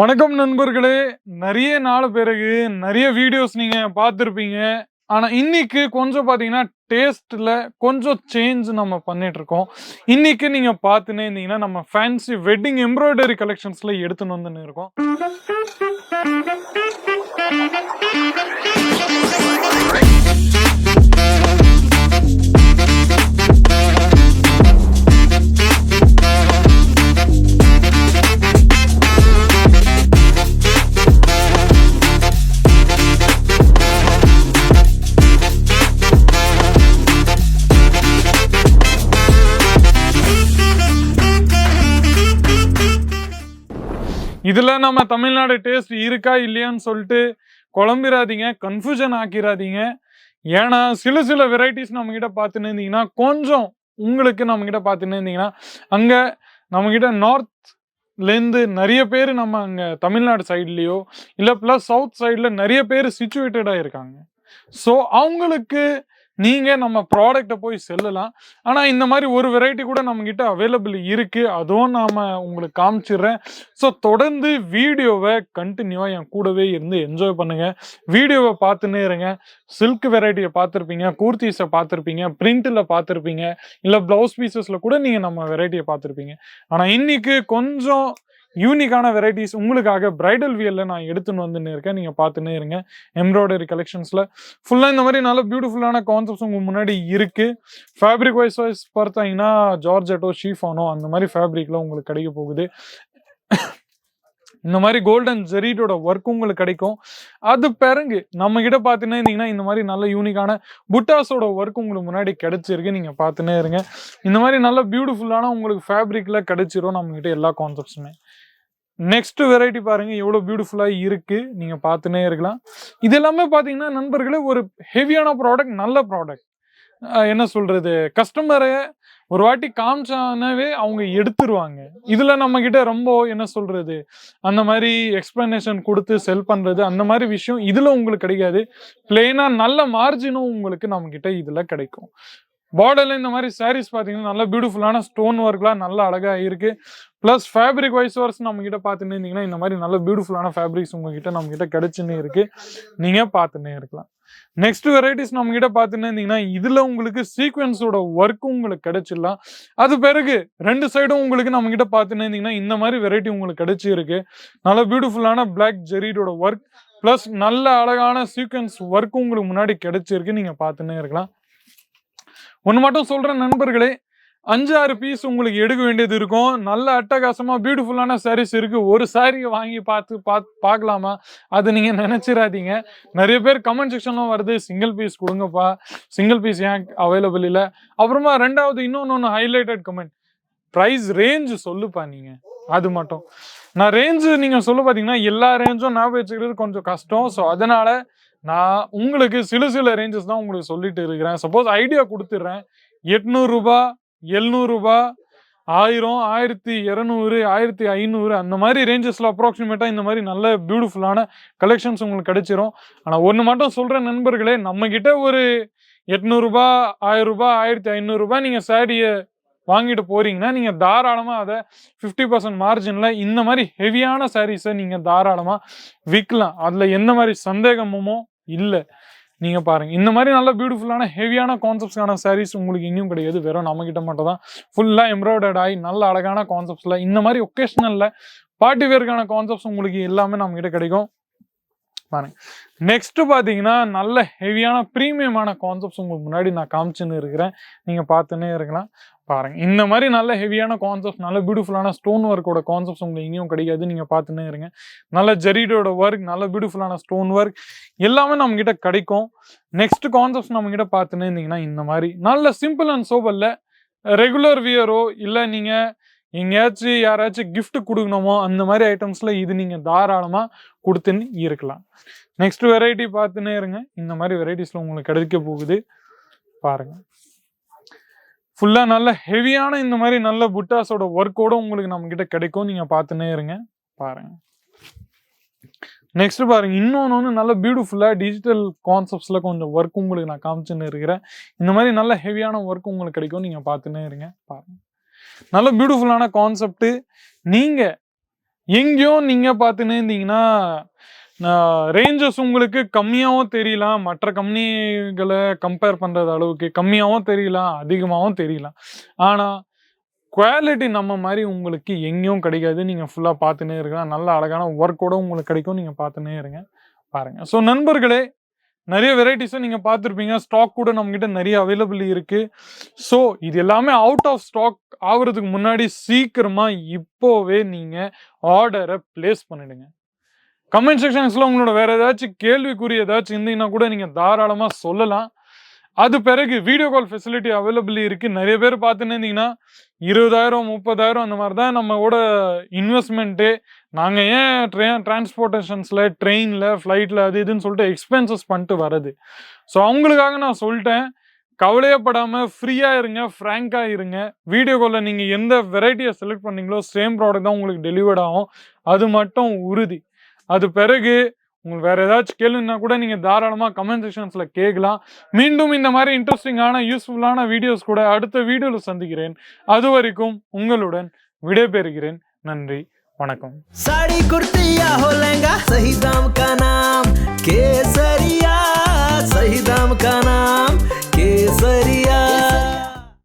வணக்கம் நண்பர்களே. நிறைய நாள் பிறகு நிறைய வீடியோஸ் நீங்க பார்த்துருப்பீங்க. ஆனா இன்னைக்கு கொஞ்சம் பார்த்தீங்கன்னா, டேஸ்ட்ல கொஞ்சம் சேஞ்ச் நம்ம பண்ணிட்டு இருக்கோம். இன்னைக்கு நீங்க பார்த்துன்னே இருந்தீங்கன்னா, நம்ம ஃபேன்சி வெட்டிங் எம்ப்ராய்டரி கலெக்ஷன்ஸ்ல எடுத்துன்னு வந்துன்னு இருக்கோம். இதுல நம்ம தமிழ்நாடு டேஸ்ட் இருக்கா இல்லையான்னு சொல்லிட்டு குழம்பிராதீங்க, கன்ஃபியூஷன் ஆக்கிராதீங்க. ஏன்னா சில வெரைட்டிஸ் நம்ம கிட்ட பார்த்துன்னு இருந்தீங்கன்னா, கொஞ்சம் உங்களுக்கு நம்ம கிட்ட பார்த்துன்னு இருந்தீங்கன்னா, அங்க நம்ம கிட்ட நார்த்லேருந்து நிறைய பேர் நம்ம அங்க தமிழ்நாடு சைட்லயோ இல்ல பிளஸ் சவுத் சைட்ல நிறைய பேர் சிச்சுவேட்டடா இருக்காங்க. ஸோ அவங்களுக்கு நீங்க நம்ம ப்ராடக்ட்டை போய் செல்லலாம். ஆனா இந்த மாதிரி ஒரு வெரைட்டி கூட நம்ம கிட்ட அவைலபிள் இருக்கு. அதுவும் நாம உங்களுக்கு காமிச்சிடுறேன். ஸோ தொடர்ந்து வீடியோவை கண்டினியூவா என் கூடவே இருந்து என்ஜாய் பண்ணுங்க. வீடியோவை பார்த்துன்னே இருங்க. சில்க் வெரைட்டியை பார்த்துருப்பீங்க, கூர்த்தீஸை பார்த்துருப்பீங்க, பிரிண்ட்ல பார்த்துருப்பீங்க, இல்லை பிளவுஸ் பீசஸ்ல கூட நீங்க நம்ம வெரைட்டியை பார்த்துருப்பீங்க. ஆனா இன்னைக்கு கொஞ்சம் யூனிக்கான வெரைட்டிஸ் உங்களுக்காக பிரைடல் வியர்ல நான் எடுத்துன்னு வந்துன்னு இருக்கேன். நீங்க பார்த்துன்னே இருங்க. எம்ப்ராய்டரி கலெக்ஷன்ஸ்ல ஃபுல்லா இந்த மாதிரி நல்ல பியூட்டிஃபுல்லான கான்செப்ட்ஸ் உங்க முன்னாடி இருக்கு. ஃபேப்ரிக் வைஸ் பார்த்தீங்கன்னா ஜார்ஜெட்டோ ஷீஃபானோ அந்த மாதிரி ஃபேப்ரிக்ல உங்களுக்கு கிடைக்க போகுது. இந்த மாதிரி கோல்டன் ஜெரீடோட ஒர்க் உங்களுக்கு கிடைக்கும். அது பிறகு நம்ம கிட்ட பார்த்துன்னே இருந்தீங்கன்னா, இந்த மாதிரி நல்ல யூனிக்கான புட்டாஸோட ஒர்க் உங்களுக்கு முன்னாடி கிடைச்சிருக்கு. நீங்க பார்த்துன்னே இருங்க. இந்த மாதிரி நல்ல பியூட்டிஃபுல்லான உங்களுக்கு ஃபேப்ரிக்ல கிடைச்சிரும் நம்ம கிட்ட எல்லா கான்செப்ட்ஸுமே. நெக்ஸ்ட் வெரைட்டி பாருங்க எவ்வளவு பியூட்டிஃபுல்லா இருக்கு. நீங்க பார்த்துன்னே இருக்கலாம். இது எல்லாமே பாத்தீங்கன்னா நண்பர்களே ஒரு ஹெவியான ப்ராடக்ட், நல்ல ப்ராடக்ட். என்ன சொல்றது, கஸ்டமரை ஒரு வாட்டி காமிச்சானவே அவங்க எடுத்துருவாங்க. இதுல நம்ம கிட்ட ரொம்ப என்ன சொல்றது, அந்த மாதிரி எக்ஸ்பிளனேஷன் கொடுத்து செல் பண்றது அந்த மாதிரி விஷயம் இதுல உங்களுக்கு கிடைக்காது. பிளெயினா நல்ல மார்ஜினும் உங்களுக்கு நம்ம கிட்ட இதுல கிடைக்கும். பார்டர்ல இந்த மாதிரி சாரீஸ் பாத்தீங்கன்னா நல்ல பியூட்டிஃபுல்லான ஸ்டோன் ஒர்க்லாம் நல்லா அழகா இருக்கு. பிளஸ் ஃபேப்ரிக் வைஸ் நம்ம கிட்ட பார்த்துன்னு இருந்தீங்கன்னா இந்த மாதிரி நல்ல பியூட்டிஃபுல்லான ஃபேப்ரிக்ஸ் உங்ககிட்ட நம்ம கிட்ட கிடைச்சுன்னு இருக்கு. நீங்க பார்த்துன்னே இருக்கலாம். நெக்ஸ்ட் வெரைட்டிஸ் நம்ம கிட்ட பார்த்துன்னு இருந்தீங்கன்னா, இதுல உங்களுக்கு சீக்வன்ஸோட ஒர்க்கும் உங்களுக்கு கிடைச்சிடலாம். அது பிறகு ரெண்டு சைடும் உங்களுக்கு நம்ம கிட்ட பார்த்துன்னு இருந்தீங்கன்னா இந்த மாதிரி வெரைட்டி உங்களுக்கு கிடைச்சிருக்கு. நல்ல பியூட்டிஃபுல்லான பிளாக் ஜெரீடோட ஒர்க் பிளஸ் நல்ல அழகான சீக்வன்ஸ் ஒர்க்கும் உங்களுக்கு முன்னாடி கிடைச்சிருக்கு. நீங்க பார்த்துன்னே இருக்கலாம். ஒன்று மட்டும் சொல்றேன் நண்பர்களே, 5-6 பீஸ் உங்களுக்கு எடுக்க வேண்டியது இருக்கும். நல்ல அட்டகாசமா பியூட்டிஃபுல்லான சாரீஸ் இருக்கு. ஒரு சாரியை வாங்கி பார்க்கலாமா, அது நீங்க நினைச்சிடாதீங்க. நிறைய பேர் கமெண்ட் செக்ஷன்ல வருது, சிங்கிள் பீஸ் கொடுங்கப்பா, சிங்கிள் பீஸ் ஏன் அவைலபிள் இல்லை. அப்புறமா ரெண்டாவது இன்னொன்னு ஹைலைட்டட் கமெண்ட், ப்ரைஸ் ரேஞ்ச் சொல்லுப்பா நீங்க. அது மட்டும் நான் ரேஞ்சு நீங்க சொல்ல பார்த்தீங்கன்னா எல்லா ரேஞ்சும் நான் வச்சுக்கிறது கொஞ்சம் கஷ்டம். ஸோ அதனால நான் உங்களுக்கு சில ரேஞ்சஸ் தான் உங்களுக்கு சொல்லிட்டு இருக்கிறேன். சப்போஸ் ஐடியா கொடுத்துட்றேன். 800 ரூபாய், 700 ரூபாய், 1000, 1200, 1500 அந்த மாதிரி ரேஞ்சஸ்ல அப்ராக்சிமேட்டா இந்த மாதிரி நல்ல பியூட்டிஃபுல்லான கலெக்ஷன்ஸ் உங்களுக்கு கிடைச்சிரும். ஆனா ஒன்று மட்டும் சொல்றேன் நண்பர்களே, நம்ம கிட்ட ஒரு 800 ரூபாய், 1000 ரூபாய், 1500 ரூபாய் நீங்க சாரியை வாங்கிட்டு போறீங்கன்னா நீங்க தாராளமா அதை 50% மார்ஜின்ல இந்த மாதிரி ஹெவியான சாரீஸை நீங்க தாராளமா விற்கலாம். அதுல எந்த மாதிரி சந்தேகமும் இல்லை. நீங்க பாருங்க, இந்த மாதிரி நல்ல பியூட்டிஃபுல்லான ஹெவியான கான்செப்ட்ஸ்க்கான சாரீஸ் உங்களுக்கு எங்கேயும் கிடையாது. வெறும் நம்ம கிட்ட மட்டும் தான் ஃபுல்லா எம்ப்ராய்டர்ட் ஆகி நல்ல அழகான கான்செப்ட்ஸ்ல இந்த மாதிரி ஒகேஷனல்ல பார்ட்டி வேர்க்கான கான்செப்ட்ஸ் உங்களுக்கு எல்லாமே நம்ம கிட்ட கிடைக்கும். பாருங்க, நெக்ஸ்ட் பாத்தீங்கன்னா நல்ல ஹெவியான பிரீமியமான கான்செப்ட்ஸ் உங்களுக்கு முன்னாடி நான் காமிச்சுன்னு இருக்கிறேன். நீங்க பார்த்துன்னே இருக்கலாம். பாருங்க, இந்த மாதிரி நல்ல ஹெவியான கான்செப்ட், நல்ல பியூட்டிஃபுல்லான ஸ்டோன் ஒர்க்கோட கான்செப்ட்ஸ் உங்களுக்கு எங்கேயும் கிடைக்காது. நீங்க பார்த்துன்னே இருங்க. நல்ல ஜெரீடோட ஒர்க், நல்ல பியூட்டிஃபுல்லான ஸ்டோன் ஒர்க் எல்லாமே நம்ம கிட்ட கிடைக்கும். நெக்ஸ்ட் கான்செப்ட்ஸ் நம்ம கிட்ட பார்த்துன்னே இருந்தீங்கன்னா இந்த மாதிரி நல்ல சிம்பிள் அண்ட் சோபர்ல ரெகுலர் வியரோ இல்லை நீங்க எங்கேயாச்சும் யாராச்சும் கிஃப்ட் கொடுக்கணுமோ அந்த மாதிரி ஐட்டம்ஸ்ல இது நீங்க தாராளமா கொடுத்துன்னு இருக்கலாம். நெக்ஸ்ட் வெரைட்டி பார்த்துன்னே இருங்க. இந்த மாதிரி வெரைட்டிஸ்ல உங்களுக்கு கிடைக்க போகுது. பாருங்க, ஃபுல்லா நல்ல ஹெவியான இந்த மாதிரி நல்ல புட்டாஸோட ஒர்க்கோட உங்களுக்கு நம்ம கிட்ட கிடைக்கும். நீங்க பார்த்துன்னே இருங்க. பாருங்க, நெக்ஸ்ட் பாருங்க, இன்னொன்னு நல்ல பியூட்டிஃபுல்லா டிஜிட்டல் கான்செப்ட்ஸ்ல கொஞ்சம் ஒர்க் உங்களுக்கு நான் காமிச்சுன்னு இருக்கிறேன். இந்த மாதிரி நல்ல ஹெவியான ஒர்க் உங்களுக்கு கிடைக்கும். நீங்க பார்த்துன்னே இருங்க. பாருங்க, நல்ல பியூட்டிஃபுல்லான கான்செப்ட். நீங்க எங்கேயும் நீங்க பார்த்துன்னே இருந்தீங்கன்னா ரேஞ்சஸ் உங்களுக்கு கம்மியாகவும் தெரியலாம், மற்ற கம்பெனிகளை கம்பேர் பண்றது அளவுக்கு கம்மியாகவும் தெரியலாம், அதிகமாகவும் தெரியலாம். ஆனா குவாலிட்டி நம்ம மாதிரி உங்களுக்கு எங்கேயும் கிடைக்காது. நீங்க ஃபுல்லா பார்த்துன்னே இருக்கலாம். நல்ல அழகான ஒர்க்கோட உங்களுக்கு கிடைக்கும். நீங்க பார்த்துன்னே இருங்க. பாருங்க. ஸோ நண்பர்களே, நிறைய வெரைட்டிஸை நீங்க பார்த்துருப்பீங்க. ஸ்டாக் கூட நம்மகிட்ட நிறைய அவைலபிள் இருக்கு. ஸோ இது எல்லாமே அவுட் ஆஃப் ஸ்டாக் ஆகுறதுக்கு முன்னாடி சீக்கிரமா இப்போவே நீங்க ஆர்டரை பிளேஸ் பண்ணிடுங்க. கமெண்ட் செக்ஷன்ஸ்ல உங்களோட வேற ஏதாச்சும் கேள்விக்குறி ஏதாச்சும் இருந்தீங்கன்னா கூட நீங்க தாராளமா சொல்லலாம். அது பிறகு வீடியோ கால் ஃபெசிலிட்டி அவைலபிள் இருக்கு. நிறைய பேர் பார்த்துன்னு இருந்தீங்கன்னா 20,000 30,000 அந்த மாதிரி தான் நம்மளோட இன்வெஸ்ட்மெண்ட்டு. நாங்கள் ஏன் டிரான்ஸ்போர்ட்டேஷன்ஸில் ட்ரெயினில் ஃப்ளைட்டில் அது இதுன்னு சொல்லிட்டு எக்ஸ்பென்சஸ் பண்ணிட்டு வர்றது. ஸோ அவங்களுக்காக நான் சொல்லிட்டேன், கவலையப்படாமல் ஃப்ரீயாக இருங்க, ஃப்ராங்காக இருங்க. வீடியோ காலில் நீங்கள் எந்த வெரைட்டியை செலக்ட் பண்ணீங்களோ சேம் ப்ராடக்ட் தான் உங்களுக்கு டெலிவர்ட் ஆகும். அது மட்டும் உறுதி. அது பிறகு உங்களுக்கு வேற ஏதாச்சும் கேளுன்னா கூட நீங்க தாராளமா கமெண்ட் செக்ஷன்ஸ்ல கேட்கலாம். மீண்டும் இந்த மாதிரி இன்ட்ரெஸ்டிங்கான யூஸ்ஃபுல்லான வீடியோஸ் கூட அடுத்த வீடியோல சந்திக்கிறேன். அது வரைக்கும் உங்களுடன் விடைபெறுகிறேன். நன்றி, வணக்கம். साड़ी कुर्ती या हो लहंगा, सही दाम का नाम